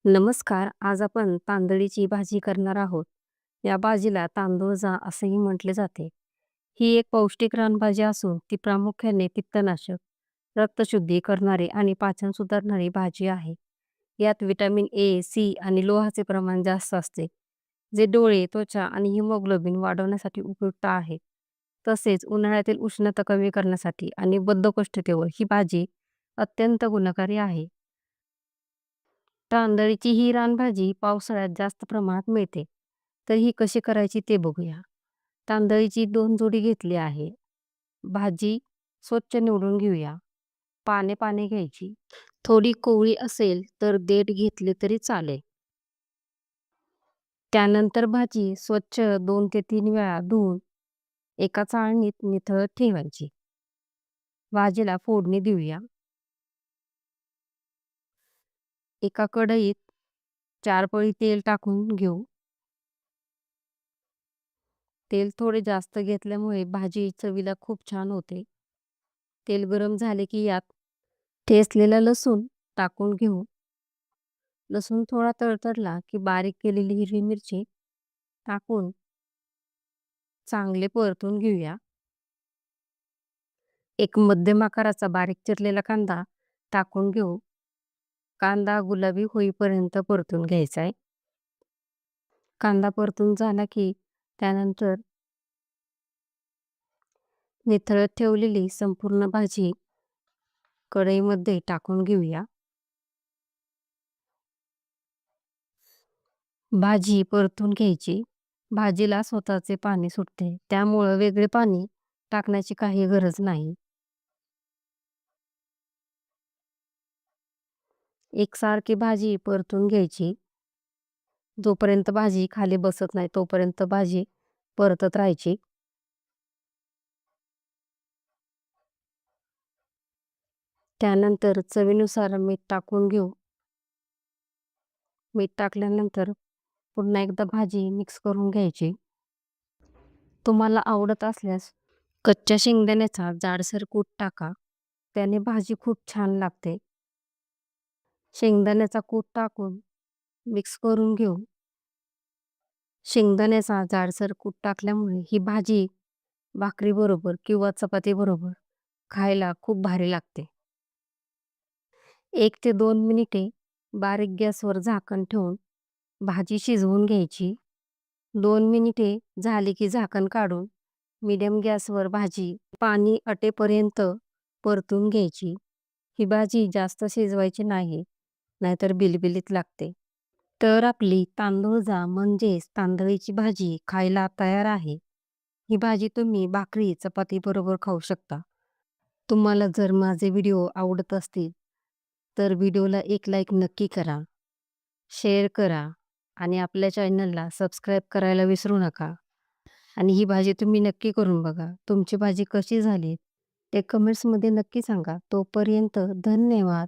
नमस्कार. आज आपण तांदळीची भाजी करणार आहोत. या भाजीला तांदूळजा असेही म्हटले जाते. ही एक पौष्टिक रानभाजी असून ती प्रामुख्याने पित्तनाशक, रक्तशुद्धी करणारी आणि पाचन सुधारणारी भाजी आहे. यात विटॅमिन ए, सी आणि लोहाचे प्रमाण जास्त असते, जे डोळे, त्वचा आणि हिमोग्लोबिन वाढवण्यासाठी उपयुक्त आहे. तसेच उन्हाळ्यातील उष्णता कमी करण्यासाठी आणि बद्धकोष्ठतेवर ही भाजी अत्यंत गुणकारी आहे. तांदळीची ही रानभाजी पावसाळ्यात जास्त प्रमाणात मिळते. तर ही कशी करायची ते बघूया. तांदळीची 2 जोडी घेतली आहे. भाजी स्वच्छ निवडून घेऊया. पाने पाने घ्यायची. थोडी कोवळी असेल तर देठ घेतले तरी चालेल. त्यानंतर भाजी स्वच्छ 2 ते 3 वेळा धुवून एका चाळणीत निथळत ठेवायची. भाजीला फोडणी देऊया. एका कढईत 4 पळी तेल टाकून घेऊ. तेल थोडे जास्त घेतल्यामुळे भाजी चवीला खूप छान होते. तेल गरम झाले की यात ठेचलेला लसूण टाकून घेऊ. लसूण थोडा तळतळला की बारीक केलेली हिरवी मिरची टाकून चांगले परतून घेऊया. एक मध्यम आकाराचा बारीक चिरलेला कांदा टाकून घेऊ. कांदा गुलाबी होईपर्यंत परतून घ्यायचा आहे. कांदा परतून झाला की त्यानंतर निथळत ठेवलेली संपूर्ण भाजी कढईमध्ये टाकून घेऊया. भाजी परतून घ्यायची. भाजीला स्वतःचे पाणी सुटते, त्यामुळं वेगळे पाणी टाकण्याची काही गरज नाही. एकसारखी भाजी परतून घ्यायची. जोपर्यंत भाजी खाली बसत नाही तोपर्यंत भाजी परतत राहायची. त्यानंतर चवीनुसार मीठ टाकून घेऊ. मीठ टाकल्यानंतर पुन्हा एकदा भाजी मिक्स करून घ्यायची. तुम्हाला आवडत असल्यास कच्च्या शेंगदाण्याचा जाडसर कूट टाका. त्याने भाजी खूप छान लागते. शेंगदाण्याचा कूट टाकून मिक्स करून घेऊ. शेंगदाण्याचा जाडसर कूट टाकल्यामुळे ही भाजी भाकरीबरोबर किंवा चपातीबरोबर खायला खूप भारी लागते. 1 ते 2 मिनिटे बारीक गॅसवर झाकण ठेवून भाजी शिजवून घ्यायची. 2 मिनिटे झाली की झाकण काढून मीडियम गॅसवर भाजी पाणी आटेपर्यंत परतून घ्यायची. ही भाजी जास्त शिजवायची नाही, नाहीतर बिलबिलीत लागते. तर आपली तांदूळजा म्हणजेच तांदळीची भाजी खायला तयार आहे. ही भाजी तुम्ही भाकरी, चपाती बरोबर खाऊ शकता. तुम्हाला जर माझे व्हिडिओ आवडत असतील तर व्हिडिओला एक लाईक नक्की करा, शेअर करा आणि आपल्या चॅनलला सबस्क्राईब करायला विसरू नका. आणि ही भाजी तुम्ही नक्की करून बघा. तुमची भाजी कशी झाली ते कमेंट्समध्ये नक्की सांगा. तोपर्यंत धन्यवाद.